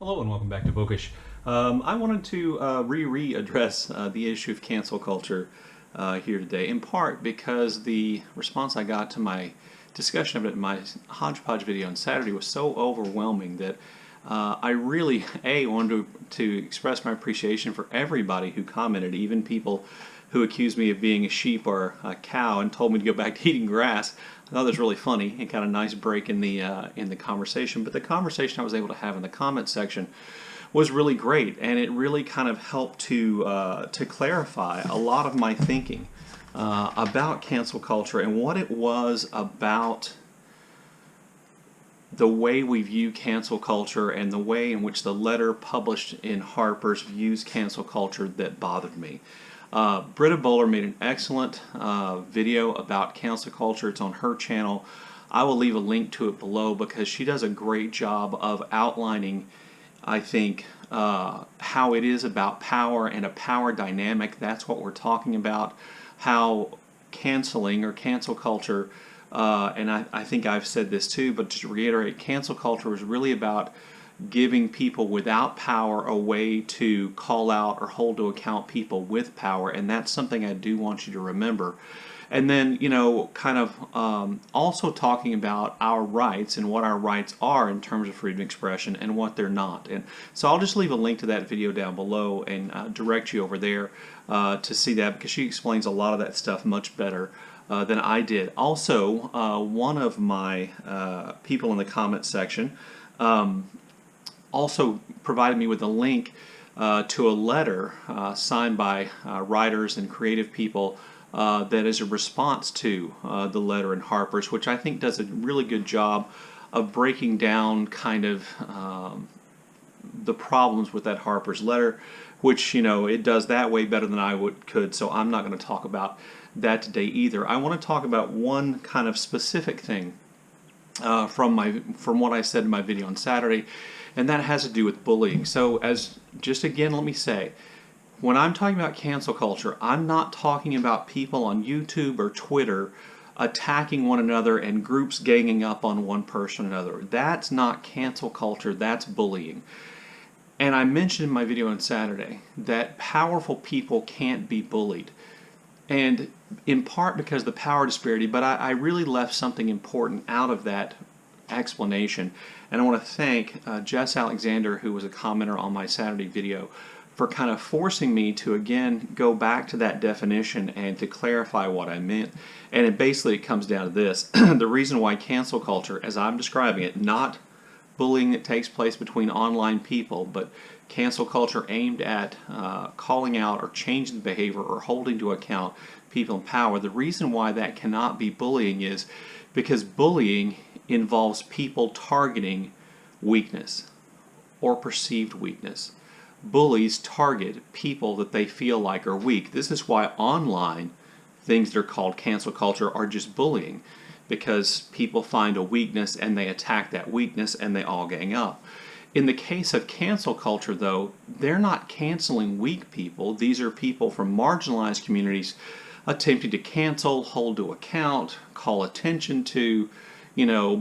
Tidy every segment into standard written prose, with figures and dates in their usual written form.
Hello and welcome back to Bookish. I wanted to re-address the issue of cancel culture here today, in part because the response I got to my discussion of it in my hodgepodge video on Saturday was so overwhelming that I really, wanted to express my appreciation for everybody who commented, even people who accused me of being a sheep or a cow and told me to go back to eating grass. I thought that was really funny and kind of a nice break in the conversation. But the conversation I was able to have in the comment section was really great, and it really kind of helped to clarify a lot of my thinking about cancel culture and what it was about the way we view cancel culture and the way in which the letter published in Harper's views cancel culture that bothered me. Britta Bohler made an excellent video about cancel culture. It's on her channel. I will leave a link to it below because she does a great job of outlining, I think, how it is about power and a power dynamic. That's what we're talking about. How canceling or cancel culture, and I think I've said this too, but just to reiterate, cancel culture is really about giving people without power a way to call out or hold to account people with power, and that's something I do want you to remember. And then, kind of also talking about our rights and what our rights are in terms of freedom of expression and what they're not. And so I'll just leave a link to that video down below and direct you over there to see that, because she explains a lot of that stuff much better than I did. Also, one of my people in the comment section also provided me with a link to a letter signed by writers and creative people that is a response to the letter in Harper's, which I think does a really good job of breaking down kind of the problems with that Harper's letter, which, it does that way better than I could, so I'm not going to talk about that today either. I want to talk about one kind of specific thing from what I said in my video on Saturday, and that has to do with bullying. So again, let me say, when I'm talking about cancel culture, I'm not talking about people on YouTube or Twitter attacking one another and groups ganging up on one person or another. That's not cancel culture, that's bullying. And I mentioned in my video on Saturday that powerful people can't be bullied. And in part because of the power disparity, but I really left something important out of that explanation. And I want to thank Jess Alexander, who was a commenter on my Saturday video, for kind of forcing me to again go back to that definition and to clarify what I meant. And it comes down to this. The reason why cancel culture, as I'm describing it, not bullying that takes place between online people, but cancel culture aimed at calling out or changing the behavior or holding to account people in power, the reason why that cannot be bullying is because bullying involves people targeting weakness or perceived weakness. Bullies target people that they feel like are weak. This is why online things that are called cancel culture are just bullying, because people find a weakness and they attack that weakness and they all gang up. In the case of cancel culture, though, they're not canceling weak people. These are people from marginalized communities attempting to cancel, hold to account, call attention to,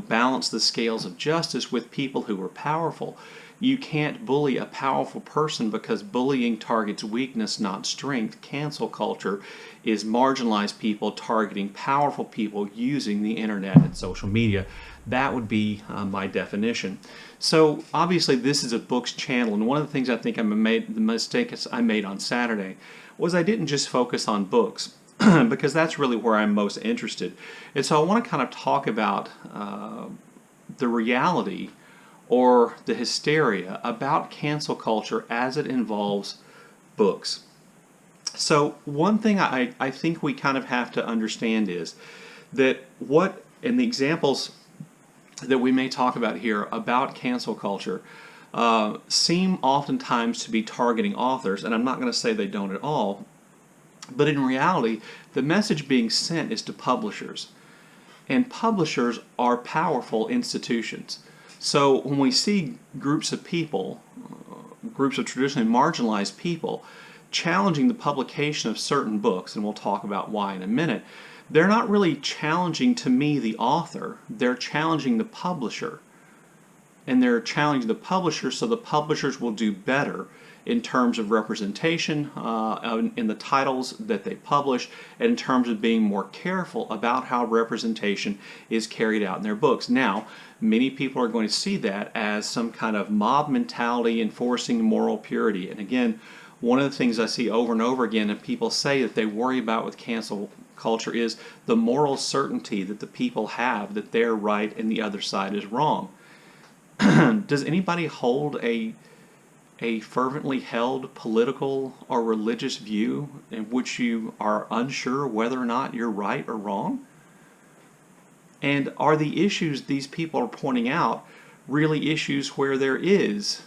balance the scales of justice with people who are powerful. You can't bully a powerful person because bullying targets weakness, not strength. Cancel culture is marginalized people targeting powerful people using the internet and social media. That would be my definition. So obviously this is a books channel, and one of the things I think the mistake I made on Saturday was I didn't just focus on books because that's really where I'm most interested. And so I want to kind of talk about the reality or the hysteria about cancel culture as it involves books. So one thing I think we kind of have to understand is that in the examples that we may talk about here about cancel culture seem oftentimes to be targeting authors, and I'm not going to say they don't at all, but in reality, the message being sent is to publishers. And publishers are powerful institutions. So when we see groups of people, groups of traditionally marginalized people, challenging the publication of certain books, and we'll talk about why in a minute, they're not really challenging, to me, the author. They're challenging the publisher. and they're challenging the publishers, so the publishers will do better in terms of representation in the titles that they publish, and in terms of being more careful about how representation is carried out in their books. Now, many people are going to see that as some kind of mob mentality enforcing moral purity. And again, one of the things I see over and over again, and people say that they worry about with cancel culture, is the moral certainty that the people have that they're right and the other side is wrong. Does anybody hold a fervently held political or religious view in which you are unsure whether or not you're right or wrong? And are the issues these people are pointing out really issues where there is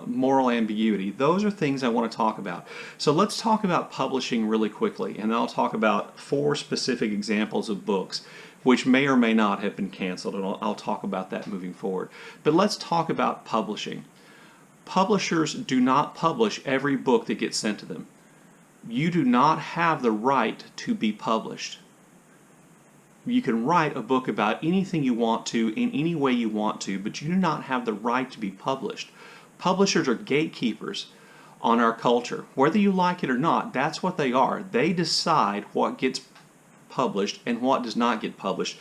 moral ambiguity? Those are things I want to talk about. So let's talk about publishing really quickly, and I'll talk about 4 specific examples of books which may or may not have been canceled, and I'll talk about that moving forward. But let's talk about publishing. Publishers do not publish every book that gets sent to them. You do not have the right to be published. You can write a book about anything you want to, in any way you want to, but you do not have the right to be published. Publishers are gatekeepers on our culture. Whether you like it or not, that's what they are. They decide what gets published and what does not get published.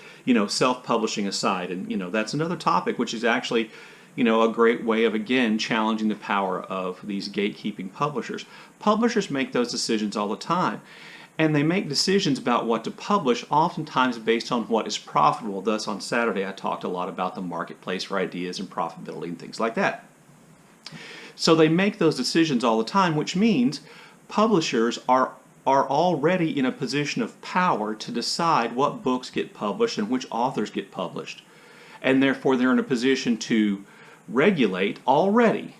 Self-publishing aside, and that's another topic which is actually a great way of, again, challenging the power of these gatekeeping publishers. Publishers make those decisions all the time. And they make decisions about what to publish, oftentimes based on what is profitable. Thus, on Saturday, I talked a lot about the marketplace for ideas and profitability and things like that. So they make those decisions all the time, which means publishers are already in a position of power to decide what books get published and which authors get published. And therefore, they're in a position to regulate already.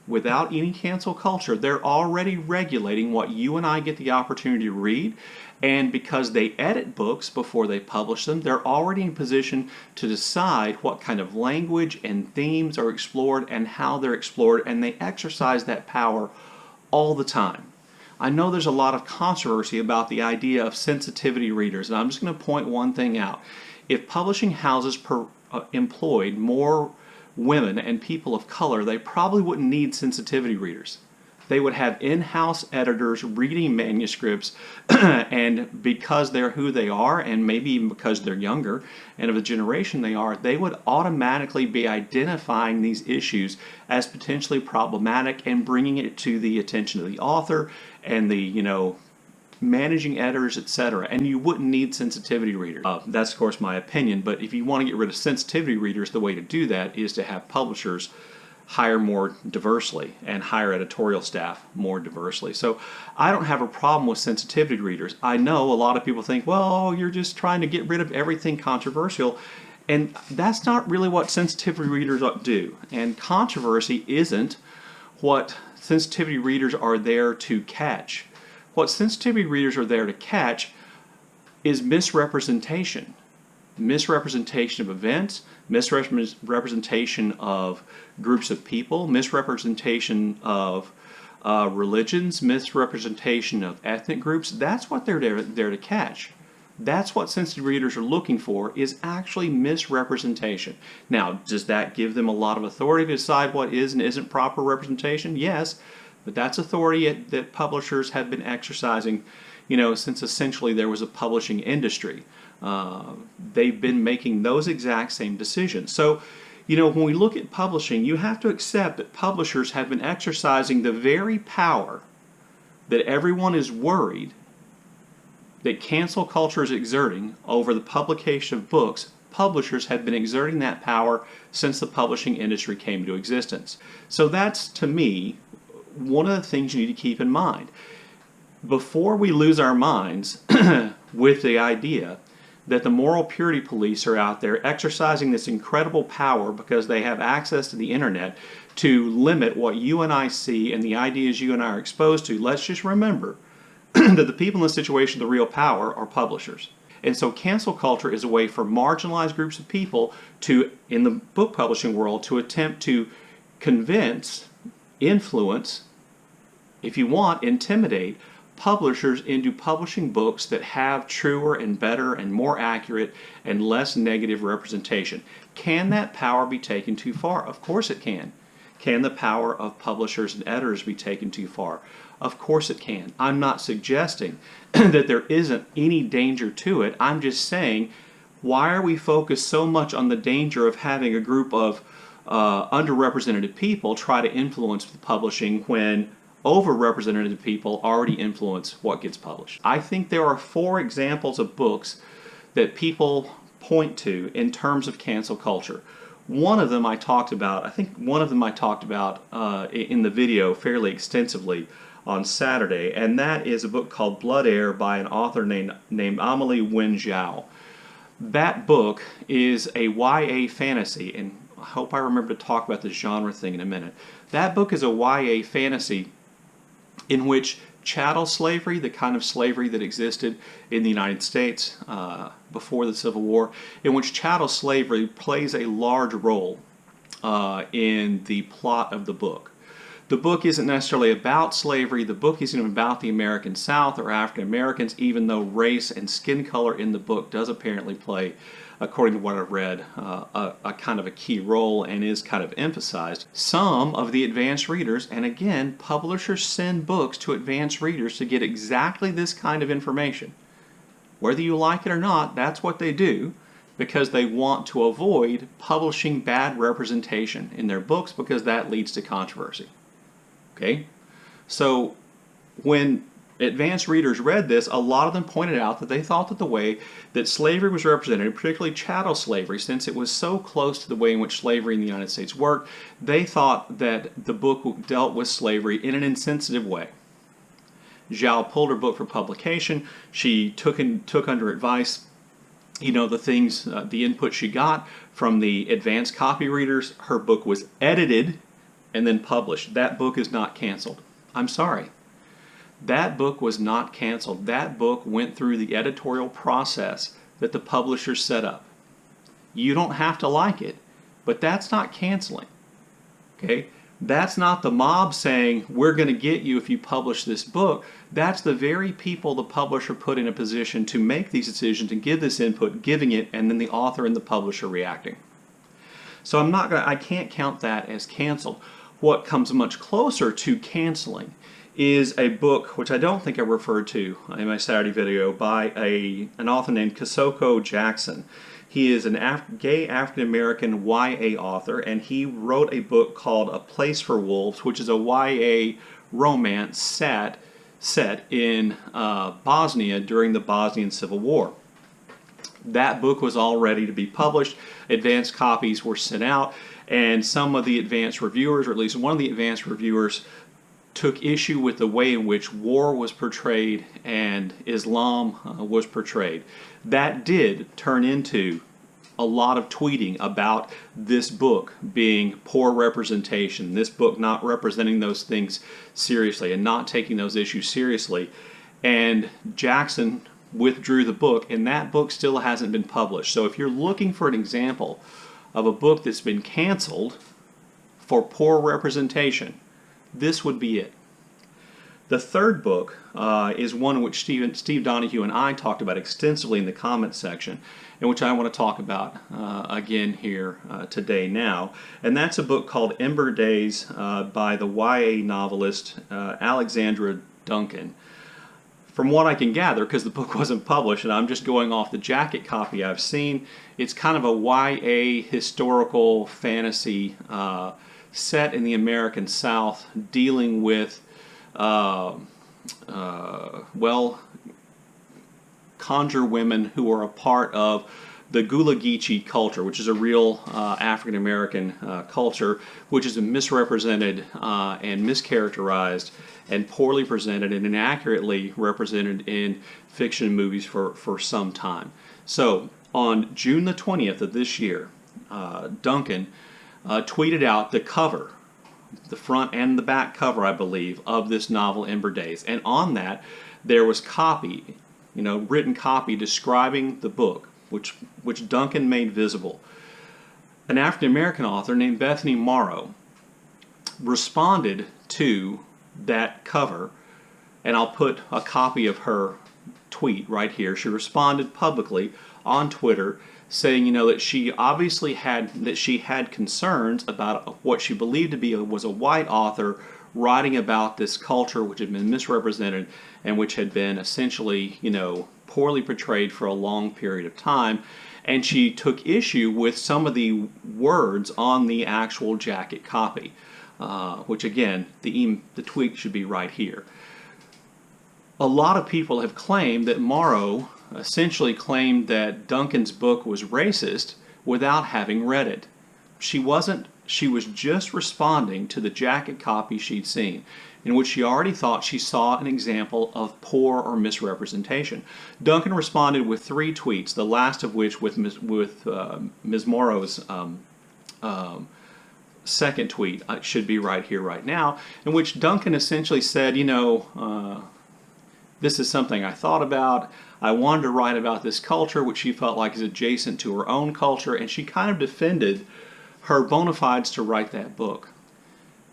Without any cancel culture, they're already regulating what you and I get the opportunity to read, and because they edit books before they publish them, they're already in position to decide what kind of language and themes are explored and how they're explored, and they exercise that power all the time. I know there's a lot of controversy about the idea of sensitivity readers, and I'm just going to point one thing out. If publishing houses employed more women and people of color, they probably wouldn't need sensitivity readers. They would have in-house editors reading manuscripts, and because they're who they are, and maybe even because they're younger and of the generation they are, they would automatically be identifying these issues as potentially problematic and bringing it to the attention of the author and the, managing editors, etc. And you wouldn't need sensitivity readers. That's, of course, my opinion, but if you want to get rid of sensitivity readers, the way to do that is to have publishers hire more diversely and hire editorial staff more diversely. So I don't have a problem with sensitivity readers. I know a lot of people think, well, you're just trying to get rid of everything controversial, and that's not really what sensitivity readers do. And controversy isn't what sensitivity readers are there to catch. What sensitivity readers are there to catch is misrepresentation. Misrepresentation of events, misrepresentation of groups of people, misrepresentation of religions, misrepresentation of ethnic groups. That's what they're there to catch. That's what sensitive readers are looking for, is actually misrepresentation. Now, does that give them a lot of authority to decide what is and isn't proper representation? Yes. But that's authority that publishers have been exercising, since essentially there was a publishing industry. They've been making those exact same decisions. So, when we look at publishing, you have to accept that publishers have been exercising the very power that everyone is worried that cancel culture is exerting over the publication of books. Publishers have been exerting that power since the publishing industry came into existence. So that's, to me, one of the things you need to keep in mind. Before we lose our minds with the idea that the moral purity police are out there exercising this incredible power because they have access to the internet to limit what you and I see and the ideas you and I are exposed to, let's just remember that the people in this situation, the real power, are publishers. And so cancel culture is a way for marginalized groups of people to, in the book publishing world, to attempt to convince, influence, if you want, intimidate publishers into publishing books that have truer and better and more accurate and less negative representation. Can that power be taken too far? Of course it can. Can the power of publishers and editors be taken too far? Of course it can. I'm not suggesting that there isn't any danger to it. I'm just saying, why are we focused so much on the danger of having a group of underrepresented people try to influence the publishing when overrepresented people already influence what gets published? I think there are 4 examples of books that people point to in terms of cancel culture. One of them I talked about, in the video fairly extensively on Saturday, and that is a book called Blood Air by an author named Amelie Wen Zhao. That book is a YA fantasy, and I hope I remember to talk about the genre thing in a minute. That book is a YA fantasy in which chattel slavery, the kind of slavery that existed in the United States before the Civil War, in which chattel slavery plays a large role in the plot of the book. The book isn't necessarily about slavery. The book isn't even about the American South or African Americans, even though race and skin color in the book does apparently play, according to what I've read, a kind of a key role and is kind of emphasized. Some of the advanced readers, and again, publishers send books to advanced readers to get exactly this kind of information. Whether you like it or not, that's what they do, because they want to avoid publishing bad representation in their books, because that leads to controversy. Okay? So when advanced readers read this, a lot of them pointed out that they thought that the way that slavery was represented, particularly chattel slavery, since it was so close to the way in which slavery in the United States worked, they thought that the book dealt with slavery in an insensitive way. Zhao pulled her book for publication. She took under advice, the things, the input she got from the advanced copy readers. Her book was edited and then published. That book is not canceled. I'm sorry. That book was not canceled. That book went through the editorial process that the publisher set up. You don't have to like it, but that's not canceling. Okay? That's not the mob saying, we're going to get you if you publish this book. That's the very people the publisher put in a position to make these decisions and give this input, giving it, and then the author and the publisher reacting. So I can't count that as canceled. What comes much closer to canceling is a book, which I don't think I referred to in my Saturday video, by an author named Kosoko Jackson. He is a gay African-American YA author, and he wrote a book called A Place for Wolves, which is a YA romance set in Bosnia during the Bosnian Civil War. That book was all ready to be published. Advanced copies were sent out, and some of the advanced reviewers, or at least one of the advanced reviewers, took issue with the way in which war was portrayed and Islam was portrayed. That did turn into a lot of tweeting about this book being poor representation, this book not representing those things seriously and not taking those issues seriously. And Jackson withdrew the book, and that book still hasn't been published. So if you're looking for an example of a book that's been canceled for poor representation, this would be it. The third book is one which Steve Donahue and I talked about extensively in the comments section, and which I want to talk about again here today now. And that's a book called Ember Days by the YA novelist Alexandra Duncan. From what I can gather, because the book wasn't published and I'm just going off the jacket copy I've seen, it's kind of a YA historical fantasy set in the American South, dealing with, conjure women who are a part of the Gullah Geechee culture, which is a real African American culture, which is misrepresented and mischaracterized and poorly presented and inaccurately represented in fiction movies for some time. So on June the 20th of this year, Duncan tweeted out the cover, the front and the back cover, I believe, of this novel Ember Days. And on that, there was copy, written copy describing the book, which Duncan made visible. An African-American author named Bethany Morrow responded to that cover and I'll put a copy of her tweet right here. She responded publicly on Twitter saying, that she obviously had concerns about what she believed to be was a white author writing about this culture which had been misrepresented and which had been essentially, poorly portrayed for a long period of time. And she took issue with some of the words on the actual jacket copy, which again, the tweet should be right here. A lot of people have claimed that Morrow essentially claimed that Duncan's book was racist without having read it. She wasn't. She was just responding to the jacket copy she'd seen, in which she already thought she saw an example of poor or misrepresentation. Duncan responded with 3 tweets, the last of which with Ms. Morrow's second tweet should be right here, right now, in which Duncan essentially said, this is something I thought about. I wanted to write about this culture, which she felt like is adjacent to her own culture, and she kind of defended her bona fides to write that book.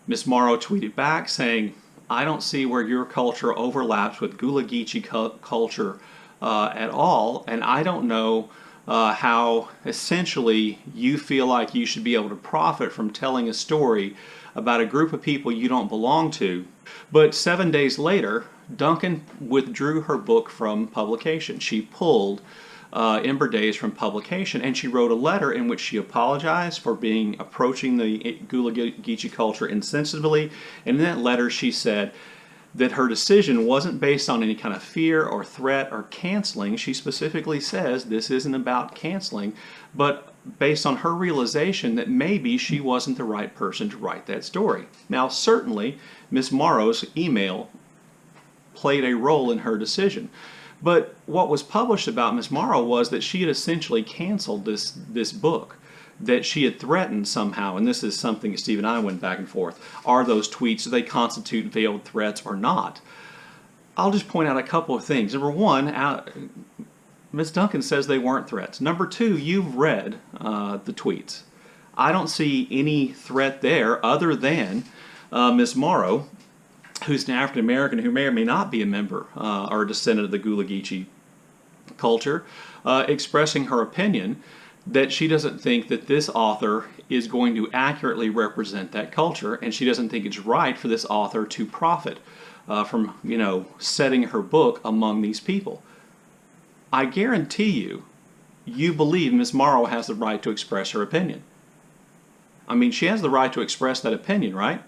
Ms. Morrow tweeted back saying, I don't see where your culture overlaps with Gullah Geechee culture at all, and I don't know how essentially you feel like you should be able to profit from telling a story about a group of people you don't belong to. But 7 days later, Duncan withdrew her book from publication. She pulled Ember Days from publication, and she wrote a letter in which she apologized for approaching the Gullah Geechee culture insensitively. And in that letter she said that her decision wasn't based on any kind of fear or threat or canceling. She specifically says this isn't about canceling, but based on her realization that maybe she wasn't the right person to write that story. Now, certainly, Ms. Morrow's email played a role in her decision. But what was published about Ms. Morrow was that she had essentially canceled this book, that she had threatened somehow, and this is something that Steve and I went back and forth. Are those tweets, do they constitute veiled threats or not? I'll just point out a couple of things. Number one, Ms. Duncan says they weren't threats. Number two, you've read the tweets. I don't see any threat there other than Ms. Morrow, who's an African American who may or may not be a member or a descendant of the Gullah Geechee culture, expressing her opinion that she doesn't think that this author is going to accurately represent that culture, and she doesn't think it's right for this author to profit from, setting her book among these people. I guarantee you believe Ms. Morrow has the right to express her opinion. I mean, she has the right to express that opinion, right?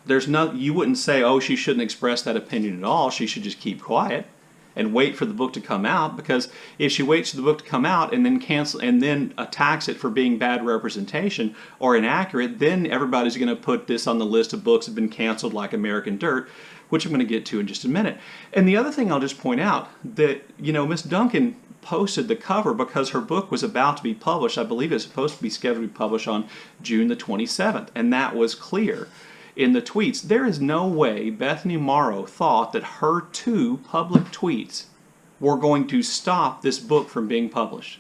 You wouldn't say, oh, she shouldn't express that opinion at all. She should just keep quiet and wait for the book to come out, because if she waits for the book to come out and then cancel and then attacks it for being bad representation or inaccurate, then everybody's going to put this on the list of books that have been canceled, like American Dirt, which I'm going to get to in just a minute. And the other thing I'll just point out that, Miss Duncan posted the cover because her book was about to be published. I believe it's supposed to be scheduled to be published on June the 27th, and that was clear in the tweets. There is no way Bethany Morrow thought that her 2 public tweets were going to stop this book from being published.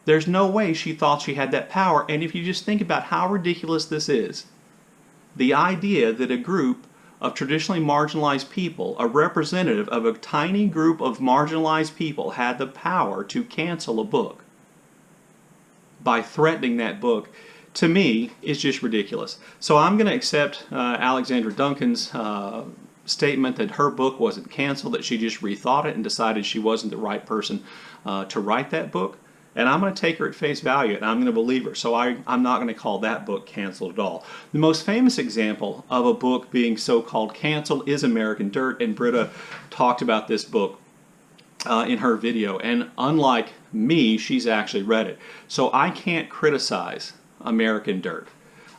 There's no way she thought she had that power. And if you just think about how ridiculous this is, the idea that a group of traditionally marginalized people, a representative of a tiny group of marginalized people, had the power to cancel a book by threatening that book, to me, is just ridiculous. So I'm going to accept Alexandra Duncan's statement that her book wasn't canceled, that she just rethought it and decided she wasn't the right person to write that book. And I'm going to take her at face value, and I'm going to believe her. So I'm not going to call that book canceled at all. The most famous example of a book being so-called canceled is American Dirt, and Britta talked about this book in her video. And unlike me, she's actually read it. So I can't criticize American Dirt.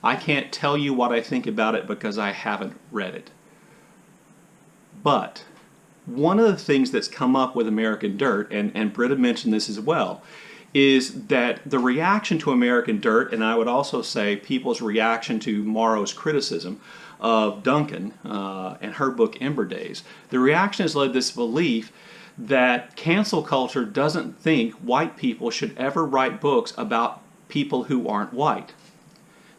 I can't tell you what I think about it because I haven't read it. But one of the things that's come up with American Dirt, and Britta mentioned this as well, is that the reaction to American Dirt, and I would also say people's reaction to Morrow's criticism of Duncan and her book Ember Days, the reaction has led to this belief that cancel culture doesn't think white people should ever write books about people who aren't white.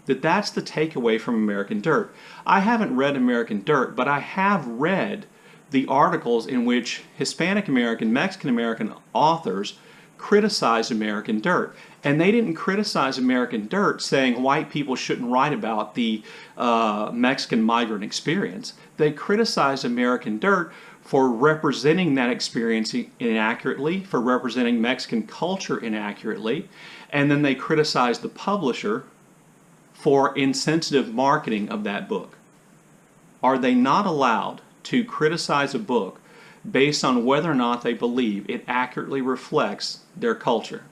That's the takeaway from American Dirt. I haven't read American Dirt, but I have read the articles in which Hispanic American, Mexican American authors criticized American Dirt. And they didn't criticize American Dirt saying white people shouldn't write about the Mexican migrant experience. They criticized American Dirt for representing that experience inaccurately, for representing Mexican culture inaccurately, and then they criticized the publisher for insensitive marketing of that book. Are they not allowed to criticize a book based on whether or not they believe it accurately reflects their culture?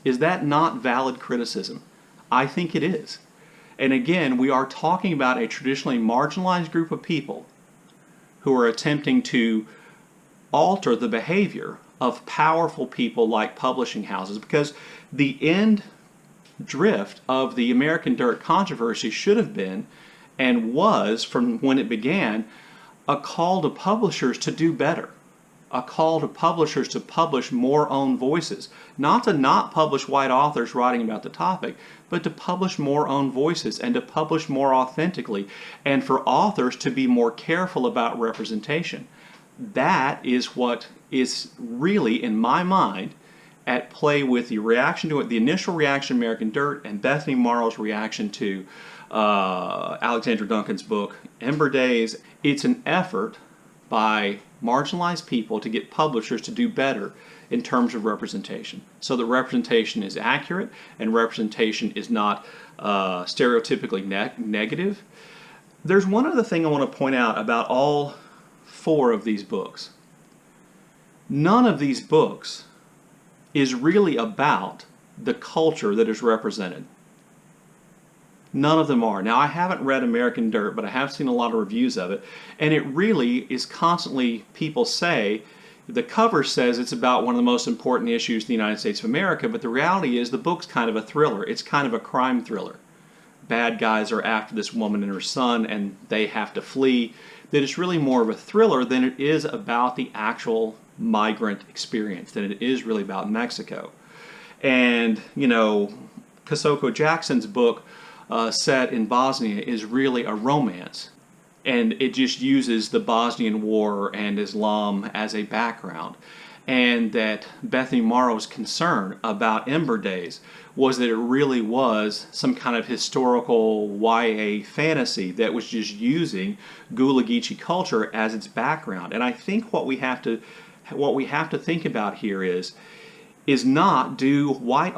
Is that not valid criticism? I think it is. And again, we are talking about a traditionally marginalized group of people who are attempting to alter the behavior of powerful people like publishing houses, because the end drift of the American Dirt controversy should have been, and was from when it began, a call to publishers to do better. A call to publishers to publish more own voices. Not to not publish white authors writing about the topic, but to publish more own voices and to publish more authentically, and for authors to be more careful about representation. That is what is really, in my mind, at play with the reaction to it, the initial reaction to American Dirt and Bethany Morrow's reaction to Alexandra Duncan's book, Ember Days. It's an effort by marginalized people to get publishers to do better in terms of representation, so that representation is accurate and representation is not stereotypically negative. There's one other thing I want to point out about all 4 of these books. None of these books is really about the culture that is represented. None of them are. Now, I haven't read American Dirt, but I have seen a lot of reviews of it, and it really is constantly, people say, the cover says it's about one of the most important issues in the United States of America, but the reality is the book's kind of a thriller. It's kind of a crime thriller. Bad guys are after this woman and her son, and they have to flee. That it's really more of a thriller than it is about the actual migrant experience, than it is really about Mexico. And, you know, Kosoko Jackson's book, set in Bosnia, is really a romance, and it just uses the Bosnian War and Islam as a background. And that Bethany Morrow's concern about Ember Days was that it really was some kind of historical YA fantasy that was just using Gullah Geechee culture as its background. And I think what we have to think about here is not can white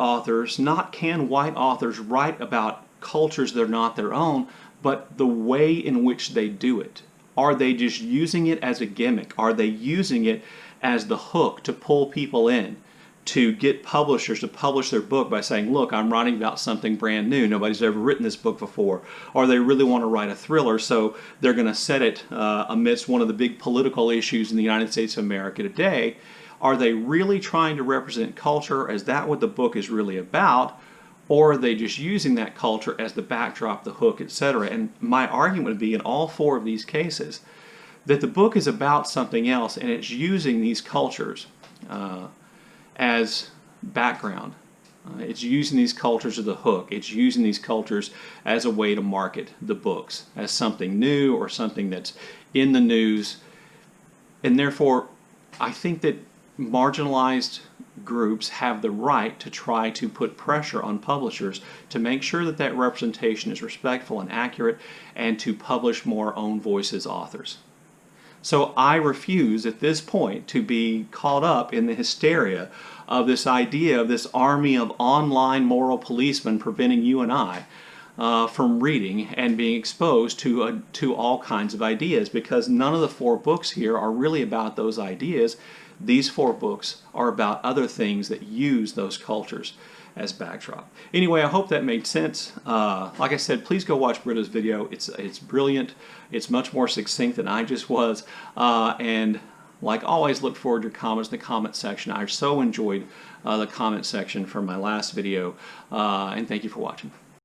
authors write about cultures that are not their own, but the way in which they do it. Are they just using it as a gimmick? Are they using it as the hook to pull people in, to get publishers to publish their book by saying, look, I'm writing about something brand new. Nobody's ever written this book before. Or they really want to write a thriller, so they're going to set it amidst one of the big political issues in the United States of America today. Are they really trying to represent culture? Is that what the book is really about? Or are they just using that culture as the backdrop, the hook, etc.? And my argument would be in all 4 of these cases that the book is about something else, and it's using these cultures as background. It's using these cultures as the hook. It's using these cultures as a way to market the books as something new or something that's in the news. And therefore, I think that marginalized groups have the right to try to put pressure on publishers to make sure that that representation is respectful and accurate, and to publish more own voices authors. So I refuse at this point to be caught up in the hysteria of this idea of this army of online moral policemen preventing you and I from reading and being exposed to all kinds of ideas, because none of the 4 books here are really about those ideas. These 4 books are about other things that use those cultures as backdrop. Anyway, I hope that made sense. Like I said, please go watch Britta's video. It's brilliant. It's much more succinct than I just was. And like always, look forward to your comments in the comment section. I so enjoyed the comment section from my last video. And thank you for watching.